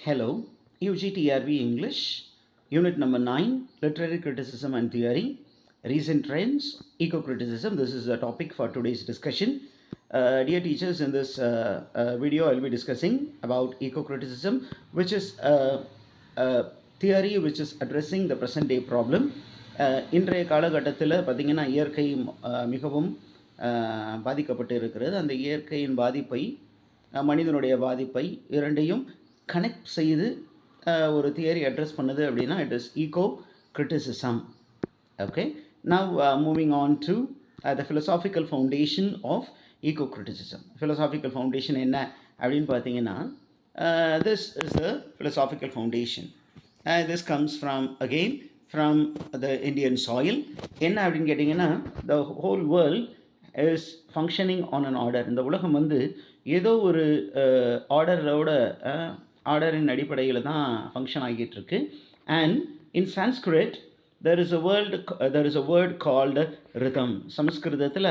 Hello, UGTRB English, Unit number 9, Literary Criticism and Theory, Recent Trends, Eco-Criticism. This is the topic for today's discussion. Dear teachers, in this video, I will be discussing about eco-criticism, which is a theory which is addressing the present day problem. இன்றைய காலகட்டத்தில் பார்த்திங்கன்னா இயற்கை மிகவும் பாதிக்கப்பட்டு இருக்கிறது. அந்த இயற்கையின் பாதிப்பை மனிதனுடைய பாதிப்பை இரண்டையும் கனெக்ட் செய்து ஒரு தியரி அட்ரஸ் பண்ணுது அப்படின்னா it is ego criticism. Okay, now moving on to the philosophical foundation of ecocriticism. Philosophical foundation என்ன அப்படின்னு பார்த்தீங்கன்னா, this is the philosophical foundation. This comes from again from the Indian soil. என்ன அப்படின்னு கேட்டிங்கன்னா, the whole world is functioning on an order. இந்த உலகம் வந்து ஏதோ ஒரு ஆர்டரின் அடிப்படையில் தான் ஃபங்க்ஷன் ஆகிட்டு இருக்கு. And in Sanskrit there is a word called rhythm. சமஸ்கிருதத்தில்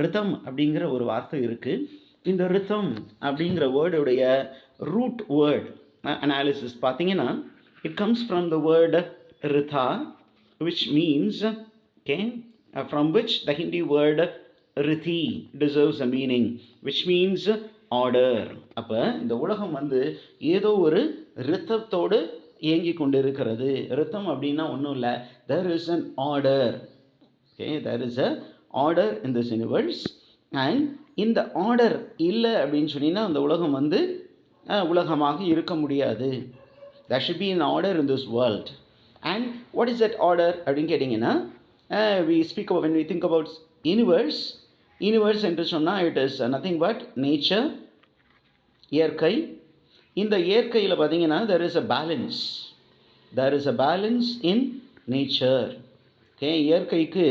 ரிதம் அப்படிங்கிற ஒரு வார்த்தை இருக்குது. இந்த ரிதம் அப்படிங்கிற வேர்டுடைய ரூட் வேர்ட் அனாலிசிஸ் பார்த்தீங்கன்னா, it comes from the word Rida, which means, okay, from which the Hindi word riti deserves a meaning, which means order. அப்போ இந்த உலகம் வந்து ஏதோ ஒரு ரித்தத்தோடு இயங்கி கொண்டு இருக்கிறது. ரித்தம் அப்படின்னா ஒன்றும் இல்லை, there is an order. Okay, there is a order in this universe. and இந்த ஆர்டர் இல்லை அப்படின்னு சொன்னீங்கன்னா அந்த உலகம் வந்து உலகமாக இருக்க முடியாது. there should be an order in this world. And what is that order அப்படின்னு கேட்டிங்கன்னா, when we think about universe என்று சொன்னால் it is nothing but nature, இயற்கை. இந்த இயற்கையில் பார்த்தீங்கன்னா there is a balance in nature. okay, இயற்கைக்கு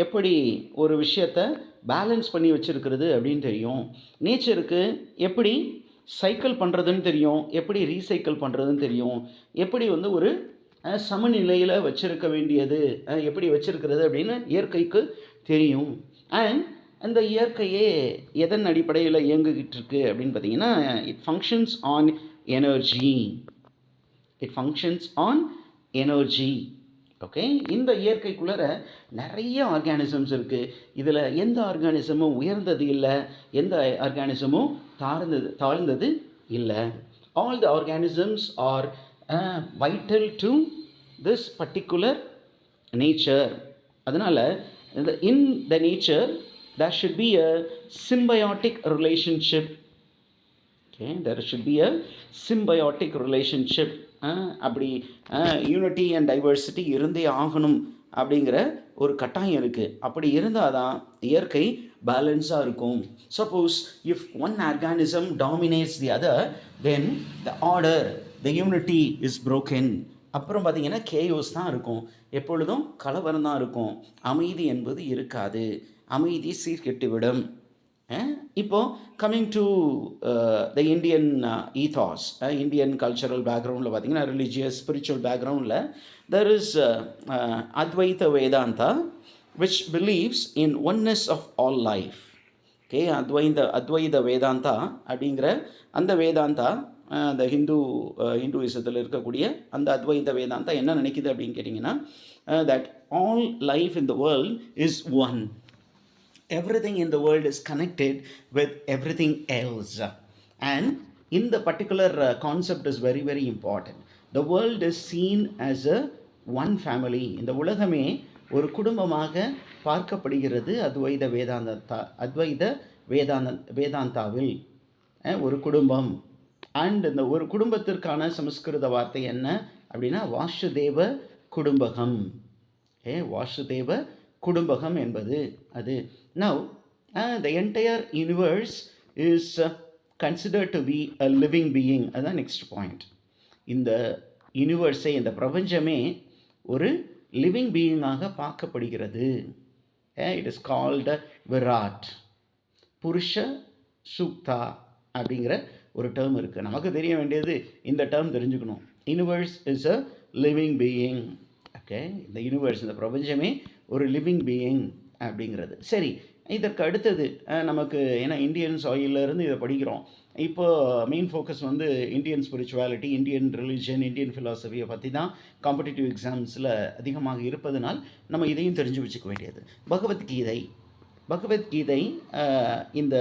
எப்படி ஒரு விஷயத்தை பேலன்ஸ் பண்ணி வச்சுருக்கிறது அப்படின்னு தெரியும். நேச்சருக்கு எப்படி சைக்கிள் பண்ணுறதுன்னு தெரியும், எப்படி ரீசைக்கிள் பண்ணுறதுன்னு தெரியும், எப்படி வந்து ஒரு சமநிலையில் வச்சிருக்க வேண்டியது, எப்படி வச்சிருக்கிறது அப்படின்னு இயற்கைக்கு தெரியும். அண்ட் அந்த இயற்கையே எதன் அடிப்படையில் இயங்கிக்கிட்டு இருக்கு அப்படின்னு பார்த்தீங்கன்னா, it functions on energy. Okay, இந்த இயற்கைக்குள்ளே நிறைய ஆர்கானிசம்ஸ் இருக்குது. இதில் எந்த ஆர்கானிசமும் உயர்ந்தது இல்லை, எந்த ஆர்கானிசமும் தாழ்ந்தது இல்லை. All the organisms are vital to this particular nature. அதனால் in the nature there should be a symbiotic relationship. okay, there should be a symbiotic relationship. அப்படி யூனிட்டி அண்ட் டைவர்சிட்டி இருந்தே ஆகணும் அப்படிங்கிற ஒரு கட்டாயம் இருக்குது. அப்படி இருந்தால் தான் இயற்கை பேலன்ஸாக இருக்கும். Suppose if one organism dominates the other, then the order, the unity is broken. அப்புறம் பார்த்திங்கன்னா கேயோஸ் தான் இருக்கும், எப்பொழுதும் கலவரம் தான் இருக்கும், அமைதி என்பது இருக்காது, அமைதி சீர்கெட்டுவிடும். இப்போது coming to the Indian ethos, Indian cultural பேக்ரவுண்டில் பார்த்திங்கன்னா, ரிலீஜியஸ் ஸ்பிரிச்சுவல் பேக்ரவுண்டில் there is Advaita Vedanta which believes in oneness of all life. Okay, Advaita Vedanta அப்படிங்கிற அந்த வேதாந்தா அந்த ஹிந்துவிசத்தில் இருக்கக்கூடிய அந்த அத்வைத வேதாந்தா என்ன நினைக்குது அப்படின்னு கேட்டிங்கன்னா, that all life in the world is one. Everything in the world is connected with everything else. And in the particular concept is very, very important. The world is seen as a one family. இந்த உலகமே ஒரு குடும்பமாக பார்க்கப்படுகிறது அத்வைத வேதாந்தாவில். ஒரு குடும்பம். And இந்த ஒரு குடும்பத்திற்கான சமஸ்கிருத வார்த்தை என்ன அப்படின்னா வாசுதேவ குடும்பகம். வாசுதேவ குடும்பகம் என்பது அது. Now the entire universe is considered to be a living being. அதுதான் நெக்ஸ்ட் பாயிண்ட். இந்த யூனிவர்ஸை, இந்த பிரபஞ்சமே ஒரு லிவிங் பீயிங்காக பார்க்கப்படுகிறது. It is called Virat. புருஷ சூக்தா அப்படிங்கிற ஒரு டேர்ம் இருக்குது. நமக்கு தெரிய வேண்டியது இந்த டேர்ம் தெரிஞ்சுக்கணும். Universe is a living being. Okay, இந்த யூனிவர்ஸ், இந்த பிரபஞ்சமே ஒரு லிவிங் பீயிங் அப்படிங்கிறது. சரி, இதற்கு அடுத்தது நமக்கு ஏன்னா இந்தியன் சாயிலிருந்து இதை படிக்கிறோம். இப்போ மெயின் ஃபோக்கஸ் வந்து Indian spirituality, Indian religion, Indian ஃபிலாசபியை பற்றி தான் காம்படிட்டிவ் எக்ஸாம்ஸில் அதிகமாக இருப்பதனால் நம்ம இதையும் தெரிஞ்சு வச்சுக்க வேண்டியது. பகவத்கீதை பகவத்கீதை இந்த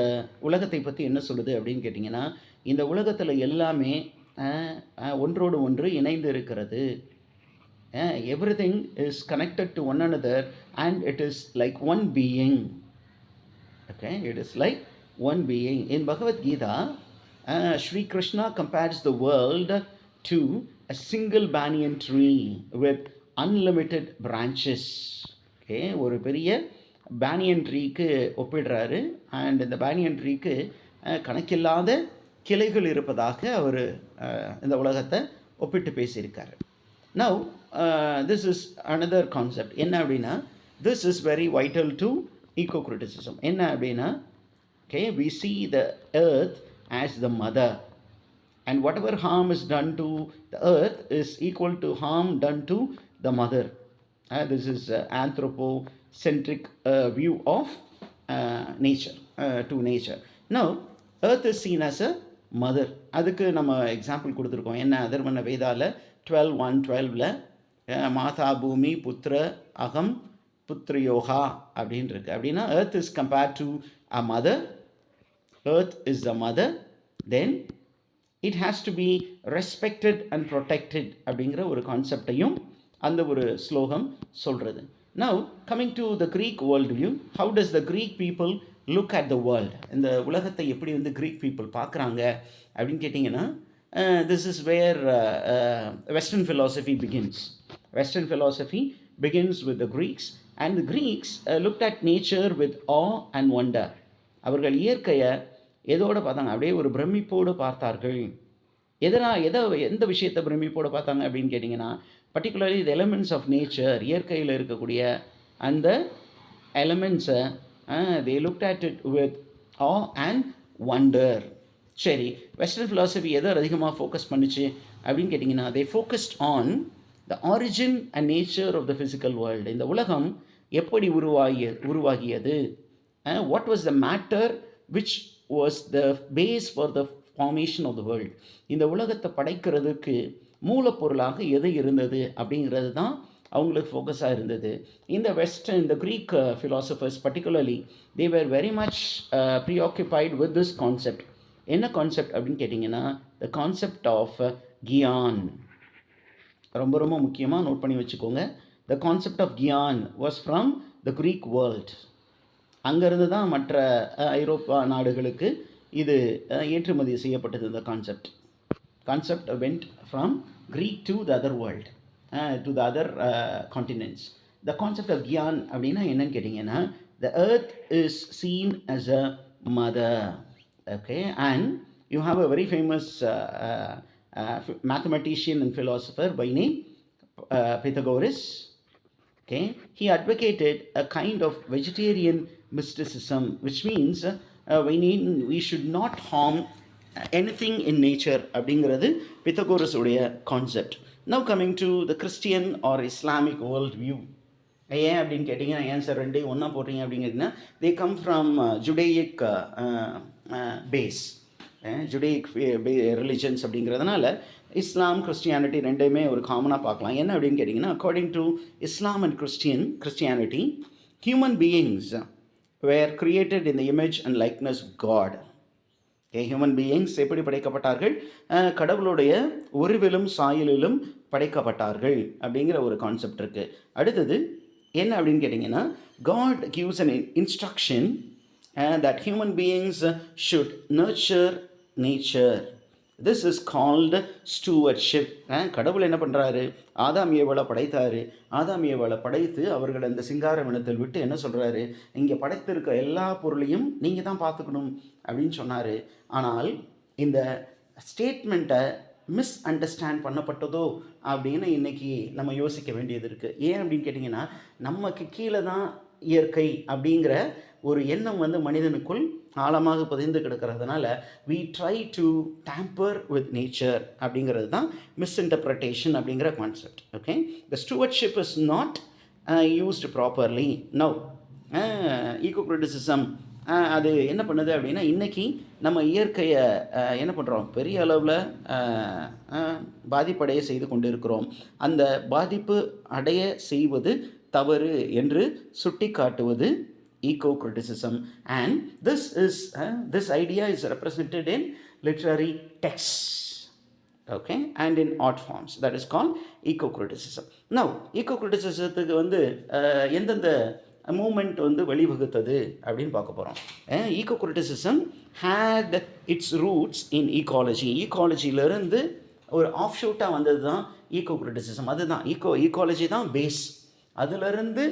உலகத்தை பற்றி என்ன சொல்லுது அப்படின்னு கேட்டிங்கன்னா, இந்த உலகத்தில் எல்லாமே ஒன்றோடு ஒன்று இணைந்து இருக்கிறது. Everything is connected to one another and it is like one being. Okay, it is like one being. In Bhagavad Gita, Sri Krishna compares the world to a single banyan tree with unlimited branches. Okay, ஒரு பெரிய banyan ட்ரீக்கு ஒப்பிடுறாரு. And இந்த banyan ட்ரீக்கு கணக்கில்லாத கிளைகள் இருப்பதாக அவர் இந்த உலகத்தை ஒப்பிட்டு பேசியிருக்காரு. Now this is another concept. என்ன அப்படின்னா, this is very vital to ecocriticism. என்ன அப்படின்னா, okay, we see the earth as the mother and whatever harm is done to the earth is equal to harm done to the mother. This is anthropocentric view of nature, to nature. Now earth is seen as a mother. அதுக்கு நம்ம example கொடுத்துருக்கோம். என்ன, அதர்வன வேதால 12:1-12ல் மாதா பூமி புத்திர அகம் புத்ரயோகா அப்படின்னு இருக்கு. அப்படின்னா earth is compared to a mother. Earth is the mother, then it has to be respected and protected அப்படிங்கிற ஒரு கான்செப்டையும் அந்த ஒரு ஸ்லோகம் சொல்கிறது. Now coming to the Greek world view, how does the Greek people look at the world? இந்த உலகத்தை எப்படி வந்து Greek people பார்க்குறாங்க அப்படின்னு கேட்டிங்கன்னா, this is where Western philosophy begins. Western philosophy begins with the Greeks, and the Greeks looked at nature with awe and wonder. அவர்கள் இயற்கையை எதோடு பார்த்தாங்க? அப்படியே ஒரு பிரமிப்போடு பார்த்தார்கள். எந்த விஷயத்தை பிரமிப்போடு பார்த்தாங்க அப்படின்னு கேட்டிங்கன்னா, particularly the elements of nature, இயற்கையில் இருக்கக்கூடிய அந்த எலமெண்ட்ஸை they looked at it with awe and wonder. சரி, வெஸ்டர்ன் ஃபிலாசபி எதை அதிகமாக ஃபோக்கஸ் பண்ணிச்சு அப்படின்னு கேட்டிங்கன்னா, they focused on the origin and nature of the physical world. இந்த உலகம் எப்படி உருவாகியது, what was the matter which was the base for the formation of the world. இந்த உலகத்தை படைக்கிறதுக்கு மூலப்பொருளாக எது இருந்தது அப்படிங்கிறது தான் அவங்களுக்கு ஃபோக்கஸாக இருந்தது. இந்த இந்த Greek philosophers particularly they were very much preoccupied with this concept. என்ன கான்செப்ட் அப்படின்னு கேட்டிங்கன்னா, த கான்செப்ட் ஆஃப் கியான். ரொம்ப ரொம்ப முக்கியமாக நோட் பண்ணி வச்சுக்கோங்க. த கான்செப்ட் ஆஃப் கியான் was from the Greek world. அங்கேருந்து தான் மற்ற ஐரோப்பா நாடுகளுக்கு இது ஏற்றுமதி செய்யப்பட்டது. இந்த concept went from Greek to the other world, to the other continents. The concept of Gyan அப்படின்னா என்னன்னு கேட்டிங்கன்னா, the earth is seen as a mother. Okay, and you have a very famous mathematician and philosopher by name Pythagoras. Okay, he advocated a kind of vegetarian mysticism, which means we should not harm anything in nature அப்படிங்கிறது Pythagoras உடைய concept. Now coming to the Christian R Islamic world view. ஏன் அப்படின்னு கேட்டிங்கன்னா, ஏன் sir ரெண்டையும் ஒன்றா போடுறீங்க அப்படின்னு கேட்டிங்கன்னா, they come from Judaic base, Judaic religions அப்படிங்கிறதுனால இஸ்லாம் கிறிஸ்டியானிட்டி ரெண்டையுமே ஒரு காமனாக பார்க்கலாம். என்ன அப்படின்னு கேட்டிங்கன்னா, according to Islam and Christianity, human beings were created in the image and likeness of God. Human beings எப்படி படைக்கப்பட்டார்கள்? கடவுளுடைய உருவிலும் சாயலிலும் படைக்கப்பட்டார்கள் அப்படிங்கிற ஒரு கான்செப்ட் இருக்குது. அடுத்தது என்ன அப்படின்னு கேட்டிங்கன்னா, God gives an instruction that human beings should nurture nature. This is called stewardship. கடவுள் என்ன பண்ணுறாரு? ஆதாம் ஏவாளை படைத்தார். ஆதாம் ஏவாளை படைத்து அவர்கள் அந்த சிங்கார வனத்தில் விட்டு என்ன சொல்கிறாரு, இங்கே படைத்திருக்க எல்லா பொருளையும் நீங்கள் தான் பார்த்துக்கணும் அப்படின்னு சொன்னார். ஆனால் இந்த ஸ்டேட்மெண்ட்டை மிஸ் அண்டர்ஸ்டாண்ட் பண்ணப்பட்டதோ அப்படின்னு இன்றைக்கி நம்ம யோசிக்க வேண்டியது இருக்குது. ஏன் அப்படின்னு கேட்டிங்கன்னா, நமக்கு கீழே தான் இயற்கை அப்படிங்கிற ஒரு எண்ணம் வந்து மனிதனுக்குள் ஆழமாக பதிந்து கிடக்கிறதுனால we try to tamper with nature அப்படிங்கிறது தான் மிஸ்இன்டர்பிரட்டேஷன் அப்படிங்கிற concept. Okay, the stewardship is not used properly. Now ecocriticism அது என்ன பண்ணுது அப்படின்னா, இன்றைக்கி நம்ம இயற்கையை என்ன பண்ணுறோம், பெரிய அளவில் பாதிப்படைய செய்து கொண்டு இருக்கிறோம். அந்த பாதிப்பு அடைய செய்வது தவறு என்று சுட்டி காட்டுவது ecocriticism. And this idea is represented in literary texts, okay, and in art forms. That is called eco criticism. Now eco criticismத்துக்கு வந்து எந்தெந்த மூமெண்ட் வந்து வழிவகுத்தது அப்படின்னு பார்க்க போகிறோம். Eco criticism had its roots in ecology. ஈகாலஜியிலேருந்து ஒரு ஆஃப் ஷூட்டாக வந்தது தான் ஈகோ கிரிட்டிசிசம். அதுதான் ஈகாலஜி தான் பேஸ். அதிலிருந்து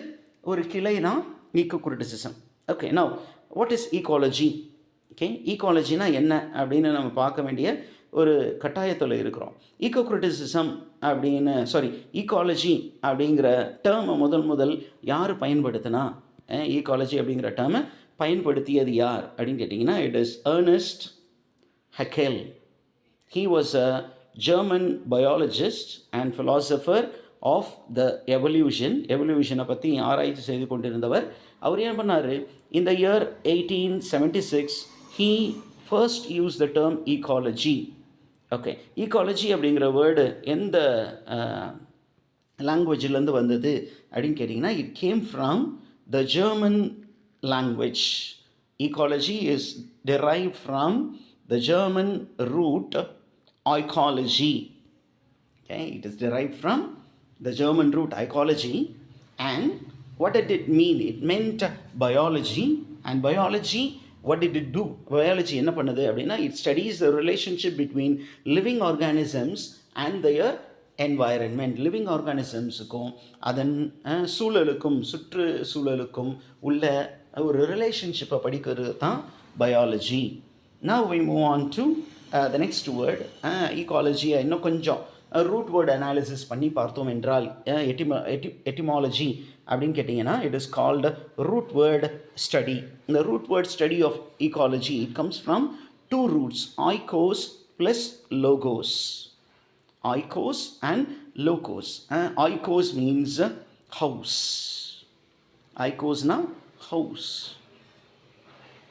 ஒரு கிளை தான் eco criticism. Okay, now what is ecology? Okay, ஈகாலஜினா என்ன அப்படின்னு நம்ம பார்க்க வேண்டிய ஒரு கட்டாயத்தில் இருக்கிறோம். ஈகோ கிரிட்டிசிசம் அப்படின்னு ஈகாலஜி அப்படிங்கிற டேர்மை முதல் யார் பயன்படுத்தினா, ஈகாலஜி அப்படிங்கிற டேர்மை பயன்படுத்தியது யார் அப்படின்னு கேட்டிங்கன்னா, it is Ernst Haeckel. He was a German biologist and philosopher of the எவல்யூஷனை பற்றி ஆராய்ச்சி செய்து கொண்டிருந்தவர். அவர் என்ன பண்ணார், இந்த year 1876 he first used the term ecology. Okay, ecology அப்படிங்கிற வேர்டு எந்த லாங்குவேஜிலேருந்து வந்தது அப்படின்னு கேட்டிங்கன்னா, it came from the German language. ecology is derived from the German root oikology. Okay, it is derived from the German root ecology. And what did it mean? It meant biology. And biology, what did it do? Biology என்ன பண்ணுது அப்படின்னா, it studies the relationship between living organisms and their environment. Living ஆர்கானிசம்ஸுக்கும் அதன் சூழலுக்கும் சுற்றுச்சூழலுக்கும் உள்ள ஒரு ரிலேஷன்ஷிப்பை படிக்கிறது தான் biology. Now we move on to the next word. ஈகாலஜியை இன்னும் கொஞ்சம் ரூட் வேர்டு அனாலிசிஸ் பண்ணி பார்த்தோம் என்றால், எட்டிமாலஜி அப்படின்னு கேட்டிங்கன்னா, it is called root word study. இந்த root word study of ecology it comes from two roots, oikos plus logos. Oikos and logos. Oikos means house. ஆய்கோஸ்னா ஹவுஸ்.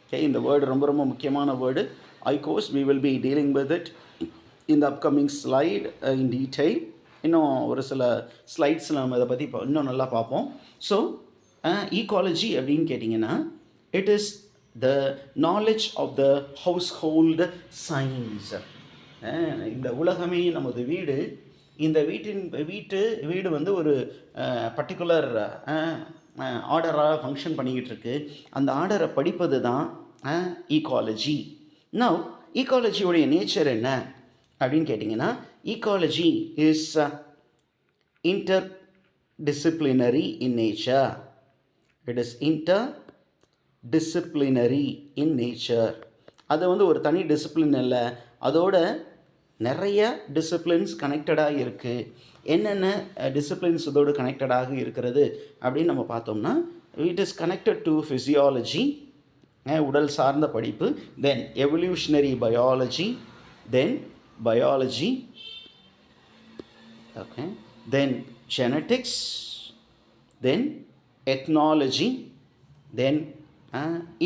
ஓகே, இந்த word ரொம்ப ரொம்ப முக்கியமான word oikos. we will be dealing with it in the upcoming slide in detail. இன்னும் ஒரு சில ஸ்லைட்ஸில் நம்ம இதை பற்றி இன்னும் நல்லா பார்ப்போம். ஸோ ஈகாலஜி அப்படின்னு கேட்டிங்கன்னா, it is the knowledge of the household science. இந்த உலகமே நமது வீடு. இந்த வீடு வந்து ஒரு பர்டிகுலர் ஆர்டராக ஃபங்க்ஷன் பண்ணிக்கிட்டு இருக்கு. அந்த ஆர்டரை படிப்பது தான் ஈகாலஜி. நவ் ஈகாலஜியோடைய நேச்சர் என்ன அப்படின்னு கேட்டிங்கன்னா, ecology is interdisciplinary in nature. It is interdisciplinary in nature. அது வந்து ஒரு தனி டிசிப்ளின் இல்லை, அதோட நிறைய டிசிப்ளின்ஸ் கனெக்டடாக இருக்குது. என்னென்ன டிசிப்ளின்ஸ் இதோடு கனெக்டடாக இருக்கிறது அப்படின்னு நம்ம பார்த்தோம்னா, it is connected to physiology, உடல் சார்ந்த படிப்பு, தென் எவல்யூஷனரி பயாலஜி, தென் biology, okay, then genetics, then ethnology, then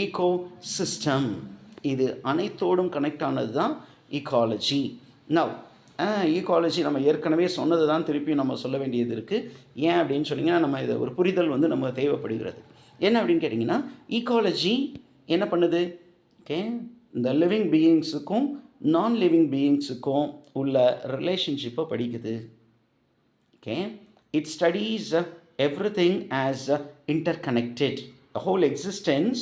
ecosystem. இது அனைத்தோடும் கனெக்ட் ஆனது தான் ஈகாலஜி. நவ் ஈகாலஜி நம்ம ஏற்கனவே சொன்னது தான் திருப்பி நம்ம சொல்ல வேண்டியது இருக்குது. ஏன் அப்படின்னு சொன்னிங்கன்னா, நம்ம இதை ஒரு புரிதல் வந்து நம்ம தேவைப்படுகிறது. என்ன அப்படின்னு கேட்டிங்கன்னா, ஈகாலஜி என்ன பண்ணுது, ஓகே, இந்த லிவிங் பீயிங்ஸுக்கும் நான் லிவிங் பீயிங்ஸுக்கும் உள்ள ரிலேஷன்ஷிப்பை படிக்குது. Okay, it studies everything as interconnected. The whole existence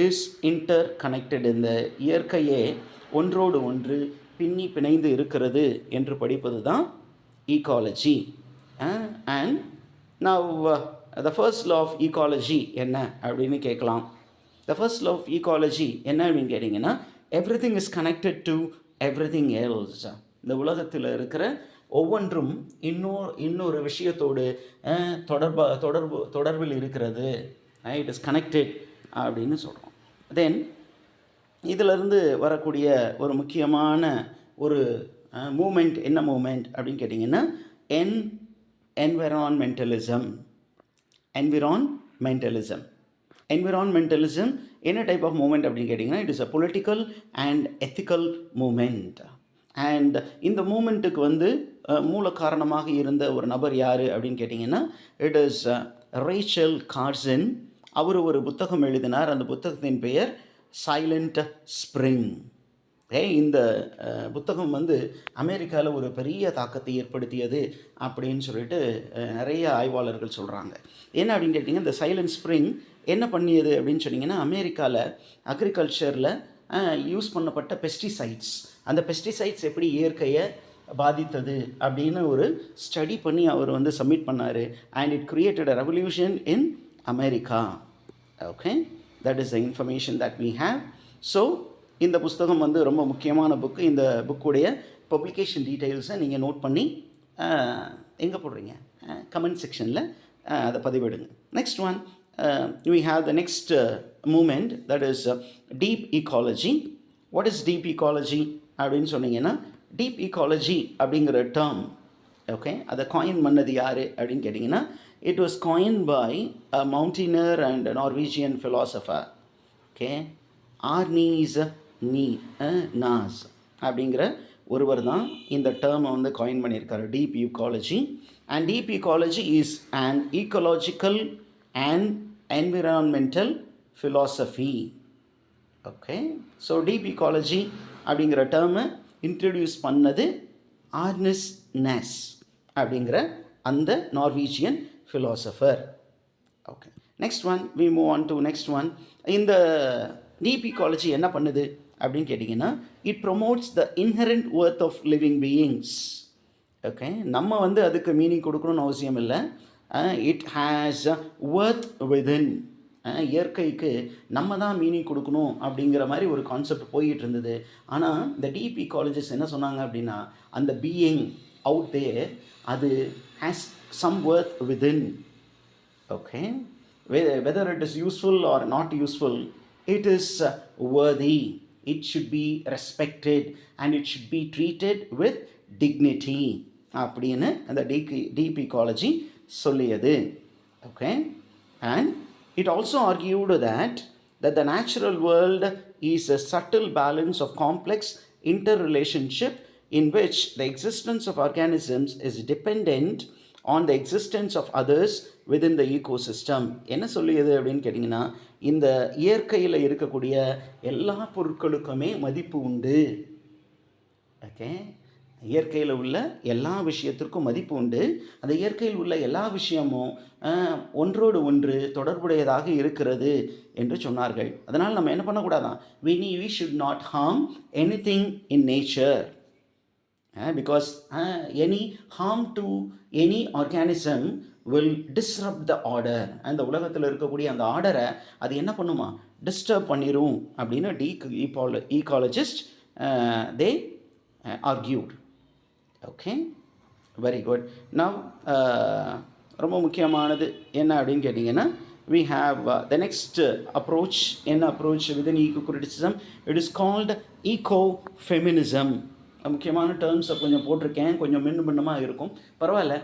is interconnected. இந்த இயற்கையே ஒன்றோடு ஒன்று பிணைந்து இருக்கிறது என்று படிப்பது தான் ecology. And now the first law of ecology என்ன அப்படின்னு கேட்கலாம். The first law of ecology என்ன அப்படின்னு கேட்டிங்கன்னா, everything is connected to everything else. இந்த உலகத்தில் இருக்கிற ஒவ்வொன்றும் இன்னொரு விஷயத்தோடு தொடர்பில் இருக்கிறது. இட் இஸ் கனெக்டட் அப்படின்னு சொல்கிறோம். தென் இதிலிருந்து வரக்கூடிய ஒரு முக்கியமான ஒரு மூமெண்ட் என்ன மூமெண்ட் அப்படின்னு கேட்டிங்கன்னா, என்விரான்மெண்டலிசம். என்விரான்மெண்டலிசம் என்ன டைப் ஆஃப் மூமெண்ட் அப்படின்னு கேட்டிங்கன்னா, it is a political and ethical movement. And இந்த மூமெண்ட்டுக்கு வந்து மூல காரணமாக இருந்த ஒரு நபர் யார் அப்படின்னு கேட்டிங்கன்னா, இட் இஸ் ரேச்சல் கார்சன். அவர் ஒரு புத்தகம் எழுதினார். அந்த புத்தகத்தின் பெயர் சைலண்ட் ஸ்ப்ரிங். இந்த புத்தகம் வந்து அமெரிக்காவில் ஒரு பெரிய தாக்கத்தை ஏற்படுத்தியது அப்படின்னு சொல்லிட்டு நிறைய ஆய்வாளர்கள் சொல்கிறாங்க. என்ன அப்படின்னு கேட்டிங்கன்னா, இந்த சைலண்ட் ஸ்ப்ரிங் என்ன பண்ணியது அப்படின்னு சொன்னிங்கன்னா, அமெரிக்காவில் அக்ரிகல்ச்சரில் யூஸ் பண்ணப்பட்ட பெஸ்டிசைட்ஸ், அந்த பெஸ்டிசைட்ஸ் எப்படி இயற்கையை பாதித்தது அப்படின்னு ஒரு ஸ்டடி பண்ணி அவர் வந்து சப்மிட் பண்ணார். And it created a revolution in America. Okay, that is the information that we have. So இந்த புஸ்தகம் வந்து ரொம்ப முக்கியமான புக்கு. இந்த புக்குடைய பப்ளிகேஷன் டீட்டெயில்ஸை நீங்கள் நோட் பண்ணி எங்கே போடுறீங்க, கமெண்ட் செக்ஷனில் அதை பதிவிடுங்க. Next one, we have the next movement, that is deep ecology. What is deep ecology அப்படின்னு சொன்னீங்கன்னா, deep ecology அப்படிங்கிற டேர்ம், ஓகே, அதை காயின் பண்ணது யார் அப்படின்னு கேட்டிங்கன்னா, it was coined by a mountaineer and a Norwegian philosopher, okay, Arne Naess அப்படிங்கிற ஒருவர் தான் இந்த டேர்மை வந்து காயின் பண்ணியிருக்காரு, deep ecology. And deep ecology is an ecological and environmental philosophy. Okay, so deep ecology அப்படிங்கிற டேர்மை இன்ட்ரடியூஸ் பண்ணது ஆர்னஸ் நாஸ் அப்படிங்கிற அந்த Norwegian philosopher. Okay, next one, we move on to next one. இந்த டீப் ஈக்காலஜி என்ன பண்ணுது அப்படின்னு கேட்டிங்கன்னா, it promotes the inherent worth of living beings. Okay, நம்ம வந்து அதுக்கு மீனிங் கொடுக்கணும்னு அவசியம் இல்லை. It has worth within. இயற்கைக்கு நம்ம தான் மீனிங் கொடுக்கணும் அப்படிங்கிற மாதிரி ஒரு கான்செப்ட் போயிட்டு இருந்தது. ஆனால் இந்த டீப் ஈக்காலஜிஸ்ட் என்ன சொன்னாங்க அப்படின்னா, அந்த பீயிங் அவுட் தேர், அது has some worth within. Okay, whether it is useful or not useful, it is worthy, it should be respected and it should be treated with dignity அப்படின்னு அந்த டீப் ஈக்காலஜி சொல்லியது. Okay, and it also argued that the natural world is a subtle balance of complex interrelationship in which the existence of organisms is dependent on the existence of others within the ecosystem. என்ன சொல்லியது அப்படின்னு கேட்டிங்கன்னா, இந்த இயற்கையில் இருக்கக்கூடிய எல்லா பொருட்களுக்குமே மதிப்பு உண்டு. ஓகே, இயற்கையில் உள்ள எல்லா விஷயத்திற்கும் மதிப்பு உண்டு. அந்த இயற்கையில் உள்ள எல்லா விஷயமும் ஒன்றோடு ஒன்று தொடர்புடையதாக இருக்கிறது என்று சொன்னார்கள். அதனால் நம்ம என்ன பண்ணக்கூடாதான், we should not harm anything in nature. Because any harm to any organism will disrupt the order. அந்த உலகத்தில் இருக்கக்கூடிய அந்த ஆர்டரை அது என்ன பண்ணுமா, டிஸ்டர்ப் பண்ணிடும் அப்படின்னு ஈக்காலஜிஸ்ட் they argued. Okay, very good. Now ரொம்ப முக்கியமானது என்ன அப்படின்னு கேட்டிங்கன்னா, we have the next approach. என்ன approach within eco-criticism? It is called ecofeminism. முக்கியமான டேர்ம்ஸை கொஞ்சம் போட்டிருக்கேன், கொஞ்சம் மின்னமாக இருக்கும், பரவாயில்ல.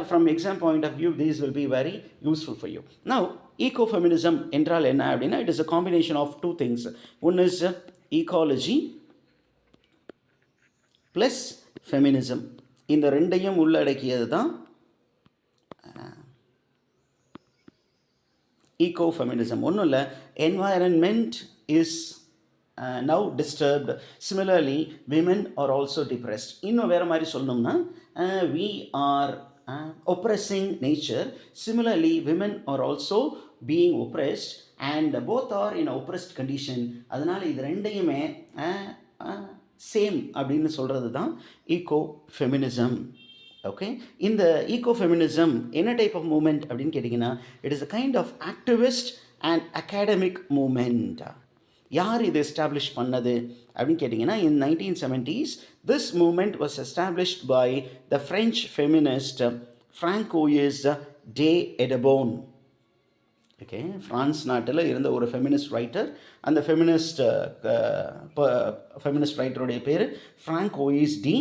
From exam point of view these will be very useful for you. Now ecofeminism என்றால் என்ன அப்படின்னா, it is a combination of two things. One is ecology plus feminism. இந்த ரெண்டையும் உள்ளடக்கியது தான் ecofeminism. ஒன்றும் இல்லை, environment is now disturbed. Similarly, women are also depressed. இன்னும் வேறு மாதிரி சொல்லணும்னா, we are oppressing nature. Similarly, women are also being oppressed and both are in oppressed condition. அதனால் இது ரெண்டையுமே சேம் அப்படின்னு சொல்கிறது தான் ecofeminism. ஓகே, இந்த ecofeminism என்ன டைப் ஆஃப் மூமெண்ட் அப்படின்னு கேட்டிங்கன்னா, it is a kind of activist and academic movement. யார் இது எஸ்டாப்ளிஷ் பண்ணது அப்படின்னு கேட்டிங்கன்னா, in 1970s this movement was established by the French feminist Francoise de Eaubonne. Okay, France நாட்டில் இருந்த ஒரு ஃபெமினிஸ்ட் ரைட்டர். அந்த ஃபெமினிஸ்ட் ரைட்டருடைய பேர் ஃப்ராங்கோயிஸ் டி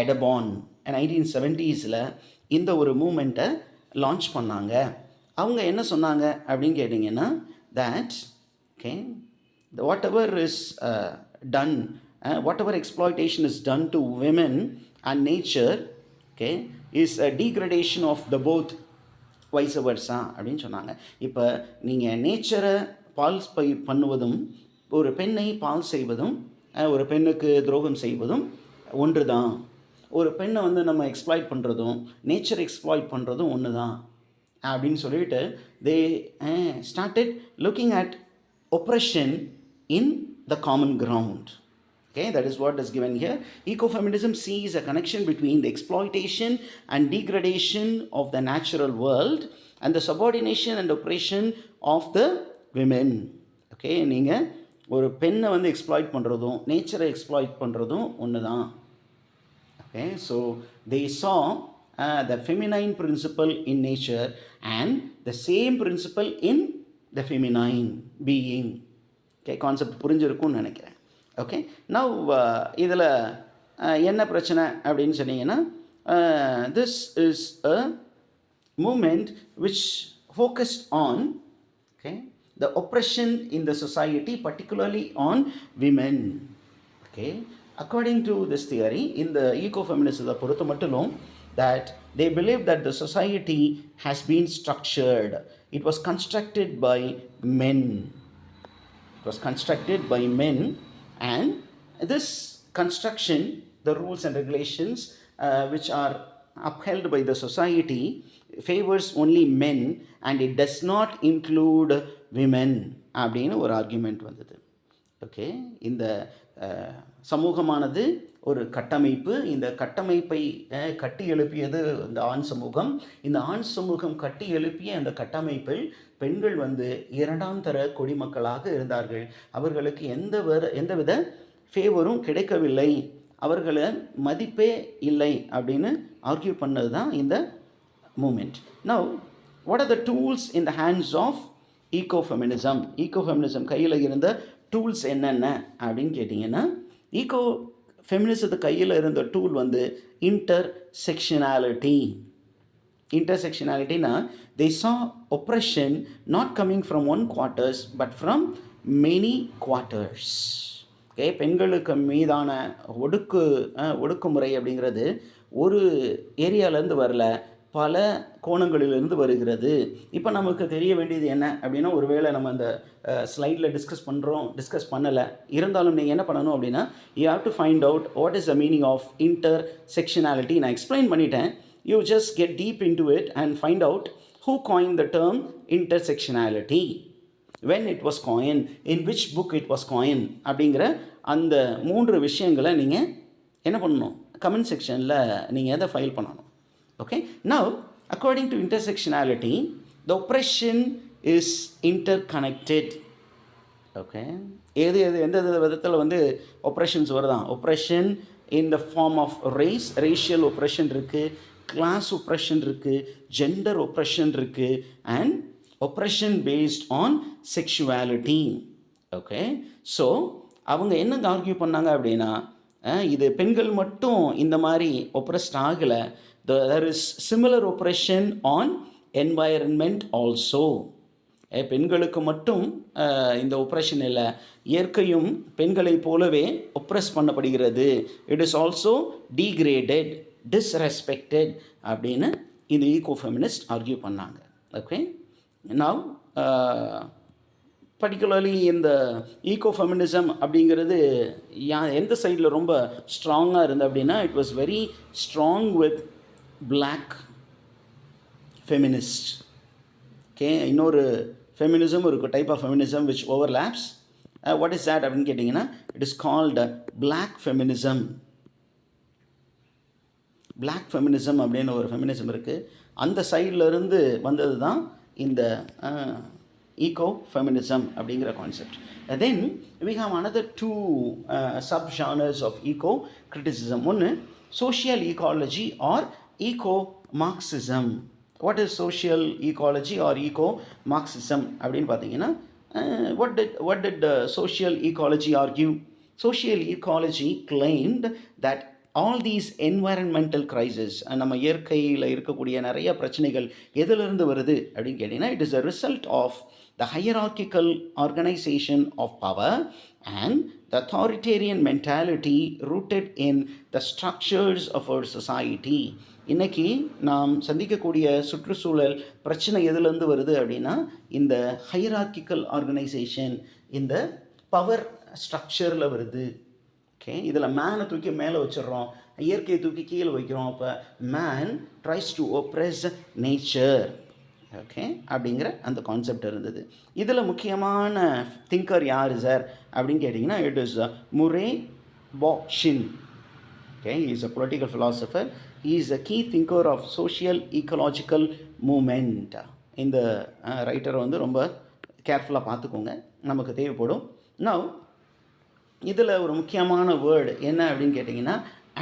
எடபோன். 1970s இந்த ஒரு மூமெண்ட்டை லான்ச் பண்ணாங்க. அவங்க என்ன சொன்னாங்க அப்படின்னு கேட்டிங்கன்னா, that, okay, whatever is done, whatever exploitation is done to women and nature, okay, is a degradation of the both, wise வர்ஸா அப்படின்னு சொன்னாங்க. இப்போ நீங்கள் நேச்சரை பால்ஸ் பண்ணுவதும் ஒரு பெண்ணை பால் செய்வதும் ஒரு பெண்ணுக்கு துரோகம் செய்வதும் ஒன்று தான். ஒரு பெண்ணை வந்து நம்ம எக்ஸ்ப்ளாய்ட் பண்ணுறதும் நேச்சர் எக்ஸ்ப்ளாய்ட் பண்ணுறதும் ஒன்று தான் அப்படின்னு சொல்லிட்டு they started looking at oppression in the common ground. Okay, that is what is given here. Ecofeminism sees a connection between the exploitation and degradation of the natural world and the subordination and oppression of the women. Okay, நீங்கள் ஒரு பெண்ணை வந்து exploit பண்ணுறதும் நேச்சரை exploit பண்ணுறதும் ஒன்று தான். Okay, so they saw the feminine principle in nature and the same principle in the feminine being. Okay, concept புரிஞ்சிருக்கும்னு நினைக்கிறேன். ஓகே, நவ் இதில் என்ன பிரச்சனை அப்படின்னு சொன்னீங்கன்னா, this is a movement which focused on, okay, the oppression in the society, particularly on women. Okay, according to this theory, இந்த ஈகோஃபெமினிசத்தை பொறுத்த மட்டும் that they believe that the society has been structured. It was constructed by men. It was constructed by men. And this construction, the rules and regulations which are upheld by the society, favors only men and it does not include women அப்படின்னு ஒரு argument வந்தது. Okay, இந்த சமூகமானது ஒரு கட்டமைப்பு, இந்த கட்டமைப்பை கட்டி எழுப்பியது இந்த ஆண் சமூகம். இந்த ஆண் சமூகம் கட்டி எழுப்பிய அந்த கட்டமைப்பில் பெண்கள் வந்து இரண்டாம் தர குடிமக்களாக இருந்தார்கள். அவர்களுக்கு எந்தவித ஃபேவரும் கிடைக்கவில்லை, அவர்களை மதிப்பே இல்லை அப்படின்னு ஆர்கியூ பண்ணது தான் இந்த movement. Now what are the tools in the hands of ecofeminism? Ecofeminism கையில் இருந்த டூல்ஸ் என்னென்ன அப்படின்னு கேட்டிங்கன்னா, ஃபெமினிசத்து கையில் இருந்த டூல் வந்து intersectionality. இன்டர்செக்ஷனாலிட்டினா, they saw oppression not coming from one quarters but from many quarters. Okay, பெண்களுக்கு மீதான ஒடுக்குமுறை அப்படிங்கிறது ஒரு ஏரியாவிலேருந்து வரல, பல கோணங்களிலிருந்து வருகிறது. இப்போ நமக்கு தெரிய வேண்டியது என்ன அப்படின்னா, ஒருவேளை நம்ம அந்த ஸ்லைடில் டிஸ்கஸ் பண்ணலை இருந்தாலும் நீங்கள் என்ன பண்ணணும் அப்படின்னா, you have to find out what is the meaning of intersectionality. நான் எக்ஸ்பிளைன் பண்ணிட்டேன். You just get deep into it and find out who coined the term intersectionality, when it was coined, in which book it was coined அப்படிங்கிற அந்த 3 விஷயங்களை நீங்கள் என்ன பண்ணணும், comment செக்ஷனில் நீங்கள் எதை ஃபைல் பண்ணணும். Okay, now according to intersectionality, the oppression is interconnected. Okay, எந்த விதத்தில் வந்து ஒப்ரெஷன்ஸ் வருதான்? Oppression in the form of race, racial oppression இருக்குது, கிளாஸ் ஒப்ரெஷன் இருக்குது, ஜெண்டர் ஒப்ரெஷன் இருக்குது, and oppression based on sexuality. Okay, so அவங்க என்ன ஆர்கியூ பண்ணாங்க அப்படின்னா, இது பெண்கள் மட்டும் இந்த மாதிரி ஒப்ரெஸ்ட் ஆகலை, there is similar oppression on environment also. பெண்களுக்கு மட்டும் இந்த ஒப்ரெஷன் இல்லை, இயற்கையும் பெண்களை போலவே ஒப்ரெஸ் பண்ணப்படுகிறது. It is also degraded, disrespected அப்படின்னு இந்த ஈகோஃபெமினிஸ்ட் ஆர்கியூ பண்ணாங்க. ஓகே, நவ் பர்டிகுலர்லி இந்த ஈகோஃபெமினிசம் அப்படிங்கிறது எந்த சைடில் ரொம்ப ஸ்ட்ராங்காக இருந்தது அப்படின்னா, it was very strong with black feminist. Okay, இன்னொரு ஃபெமினிசம் இருக்குது, type of feminism which overlaps. What is that அப்படின்னு கேட்டிங்கன்னா, it is called black feminism. Black feminism அப்படின்னு ஒரு ஃபெமினிசம் இருக்குது. அந்த சைட்லேருந்து வந்தது தான் இந்த ஈகோ ஃபெமினிசம் அப்படிங்கிற concept. Then we have another 2 sub-genres of eco-criticism. ஒன்று social ecology or eco-Marxism. What is social ecology or eco-Marxism அப்படின்னு பார்த்தீங்கன்னா, what did the social ecology argue? Social ecology claimed that all these environmental crises, நம்ம இயற்கையில் இருக்கக்கூடிய நிறைய பிரச்சனைகள் எதிலிருந்து வருது அப்படின்னு கேட்டிங்கன்னா, it is a result of the hierarchical organization of power and the authoritarian mentality rooted in the structures of our society. இன்றைக்கி நாம் சந்திக்கக்கூடிய சுற்றுச்சூழல் பிரச்சனை எதுலேருந்து வருது அப்படின்னா இந்த ஹையரார்க்கிக்கல் ஆர்கனைசேஷன், இந்த பவர் ஸ்ட்ரக்சரில் வருது. ஓகே, இதில் மேனை தூக்கி மேலே வச்சிடறோம், இயற்கையை தூக்கி கீழே வைக்கிறோம். அப்போ man tries to oppress nature. Okay, அப்படிங்கிற அந்த கான்செப்ட் இருந்தது. இதில் முக்கியமான திங்கர் யார் சார் அப்படின்னு கேட்டிங்கன்னா, it is Murray Bookchin. Okay, he is a political philosopher. He is a key thinker of social ecological movement. இந்த ரைட்டரை வந்து ரொம்ப கேர்ஃபுல்லாக பார்த்துக்கோங்க, நமக்கு தேவைப்படும். நவ் இதில் ஒரு முக்கியமான வேர்டு என்ன அப்படின்னு கேட்டிங்கன்னா,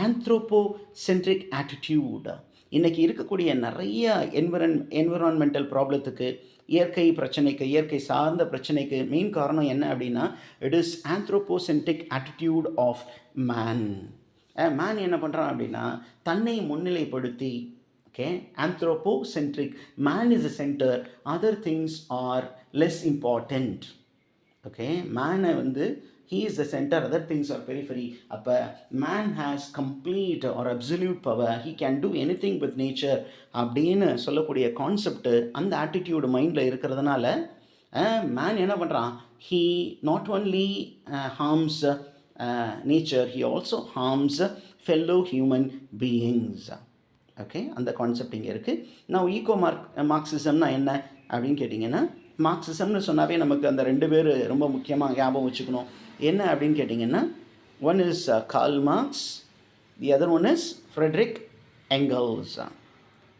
ஆந்த்ரோபோசென்ட்ரிக் ஆட்டிடியூட். இன்றைக்கி இருக்கக்கூடிய நிறைய என்விரான்மெண்டல் ப்ராப்ளத்துக்கு, இயற்கை பிரச்சனைக்கு, இயற்கை சார்ந்த பிரச்சனைக்கு மெயின் காரணம் என்ன அப்படின்னா, it is anthropocentric attitude of man. Man என்ன பண்ணுறான் அப்படின்னா, தன்னை முன்னிலைப்படுத்தி, okay, anthropocentric, man is a centre, other things are less important. Okay, மேனை வந்து he is the center, other things are periphery. அப்போ man has complete or absolute power, he can do anything with nature அப்படின்னு சொல்லக்கூடிய concept, அந்த attitude மைண்டில் இருக்கிறதுனால man என்ன பண்ணுறான், he not only harms nature, he also harms fellow human beings. Okay, அந்த concept இங்கே இருக்குது. நான் மார்க்சிசம்னா என்ன அப்படின்னு கேட்டிங்கன்னா, மார்க்சிசம்னு சொன்னாவே நமக்கு அந்த ரெண்டு பேர் ரொம்ப முக்கியமாக ஞாபகம் வச்சுக்கணும். என்ன அப்படின்னு கேட்டிங்கன்னா, one is Karl Marx, the other one is Friedrich Engels.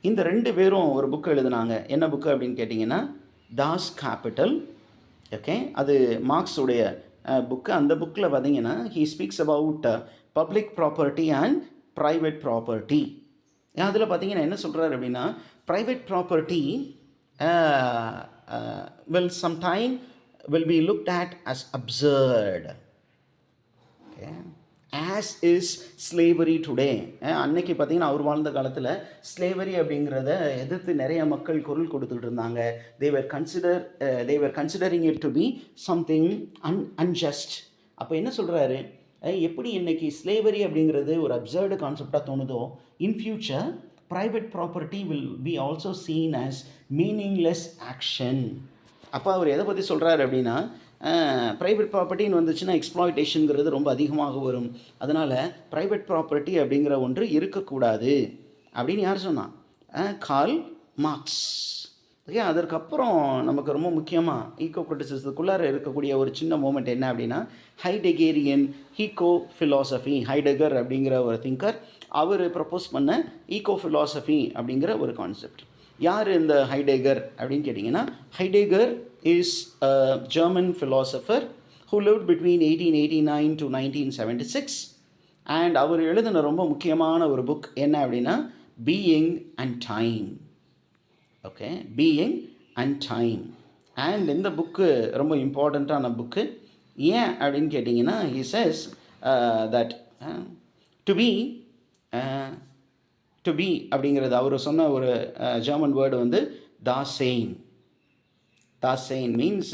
இந்த ரெண்டு பேரும் ஒரு புக்கு எழுதுனாங்க. என்ன புக்கு அப்படின்னு கேட்டிங்கன்னா, தாஸ் கேபிட்டல். ஓகே, அது மார்க்ஸுடைய புக்கு. அந்த புக்கில் பார்த்தீங்கன்னா, he speaks about public property and private property. அதில் பார்த்தீங்கன்னா என்ன சொல்கிறார் அப்படின்னா, private property will be looked at as absurd, okay, as is slavery today. அன்னைக்கு பார்த்தீங்கன்னா அவர் வாழ்ந்த காலத்தில் ஸ்லேவரி அப்படிங்கிறத எதிர்த்து நிறைய மக்கள் குரல் கொடுத்துக்கிட்டு இருந்தாங்க. they were considering it to be something unjust. அப்போ என்ன சொல்கிறாரு, எப்படி இன்னைக்கு ஸ்லேவரி அப்படிங்கிறது ஒரு அப்சர்டு கான்செப்டாக தோணுதோ, in future private property will be also seen as meaningless action. அப்போ அவர் எதை பற்றி சொல்கிறார் அப்படின்னா, ப்ரைவேட் ப்ராப்பர்ட்டின்னு வந்துச்சுன்னா எக்ஸ்ப்ளாய்டேஷனுங்கிறது ரொம்ப அதிகமாக வரும், அதனால் ப்ரைவேட் ப்ராப்பர்ட்டி அப்படிங்கிற ஒன்று இருக்கக்கூடாது அப்படின்னு யார் சொன்னான், கார்ல் மார்க்ஸ். ஓகே, அதற்கப்புறம் நமக்கு ரொம்ப முக்கியமாக ஈகோ கிரிட்டிசிசத்துக்குள்ளார இருக்கக்கூடிய ஒரு சின்ன மூமெண்ட் என்ன அப்படின்னா, ஹைடெகேரியன் ஈகோ ஃபிலாசபி. ஹைடெகர் அப்படிங்கிற ஒரு திங்கர், அவர் ப்ரப்போஸ் பண்ண ஈகோ ஃபிலாசபி அப்படிங்கிற ஒரு கான்செப்ட். யார் இந்த ஹைடெகர் அப்படின்னு கேட்டிங்கன்னா, Heidegger is a German philosopher who lived between 1889 to 1976. And அவர் எழுதின ரொம்ப முக்கியமான ஒரு புக் என்ன அப்படின்னா, being and time. Okay, being and time. And இந்த புக்கு ரொம்ப இம்பார்ட்டண்ட்டான புக்கு. ஏன் அப்படின்னு கேட்டிங்கன்னா, he says that to be அப்படிங்கிறது அவர் சொன்ன ஒரு ஜெர்மன் வேர்டு வந்து தாசெயின். தாசெயின் means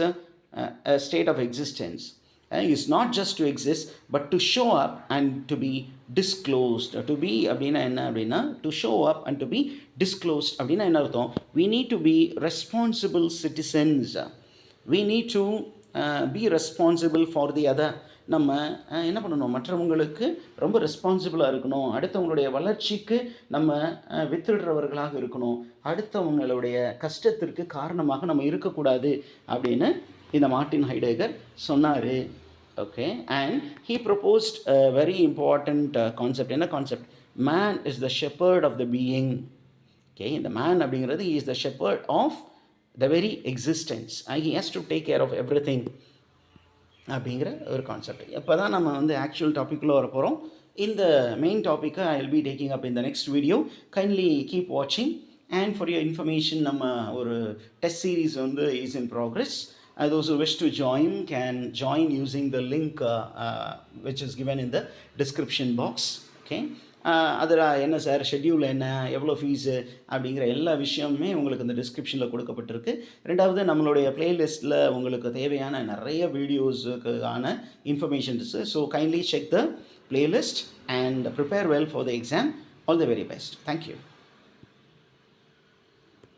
a state of existence. Is not just to exist but to show up and to be disclosed. To be அப்படின்னா என்ன அப்படின்னா, to show up and to be disclosed அப்படின்னா என்ன அர்த்தம், we need to be responsible citizens. We need to be responsible for the other. நம்ம என்ன பண்ணணும், மற்றவங்களுக்கு ரொம்ப ரெஸ்பான்சிபிளாக இருக்கணும், அடுத்தவங்களுடைய வளர்ச்சிக்கு நம்ம வித்துடுறவர்களாக இருக்கணும், அடுத்தவங்களுடைய கஷ்டத்திற்கு காரணமாக நம்ம இருக்கக்கூடாது அப்படின்னு இந்த மார்ட்டின் ஹைடெகர் சொன்னார். Okay, and he proposed a very important concept. என்ன concept, man is the shepherd of the being. Okay, இந்த மேன் அப்படிங்கிறது he is the shepherd of the very existence, he has to take care of everything அப்படிங்கிற ஒரு concept. இப்போ தான் நம்ம வந்து actual டாப்பிக்குள்ளே வர போகிறோம். இந்த மெயின் டாப்பிக்கை I will be taking up in the next video. Kindly keep வாட்சிங். அண்ட் ஃபார் யுவர் இன்ஃபர்மேஷன், நம்ம ஒரு டெஸ்ட் சீரீஸ் வந்து is in progress. Those who wish to join can join using the link which is given in the description box. Okay, அதில் என்ன sir schedule என்ன, எவ்வளோ fees அப்படிங்கிற எல்லா விஷயமுமே உங்களுக்கு இந்த டிஸ்கிரிப்ஷனில் கொடுக்கப்பட்டிருக்கு. 2வது நம்மளுடைய பிளேலிஸ்ட்டில் உங்களுக்கு தேவையான நிறைய வீடியோஸுக்கான informations. So kindly check the playlist and prepare well for the exam. All the very best. Thank you.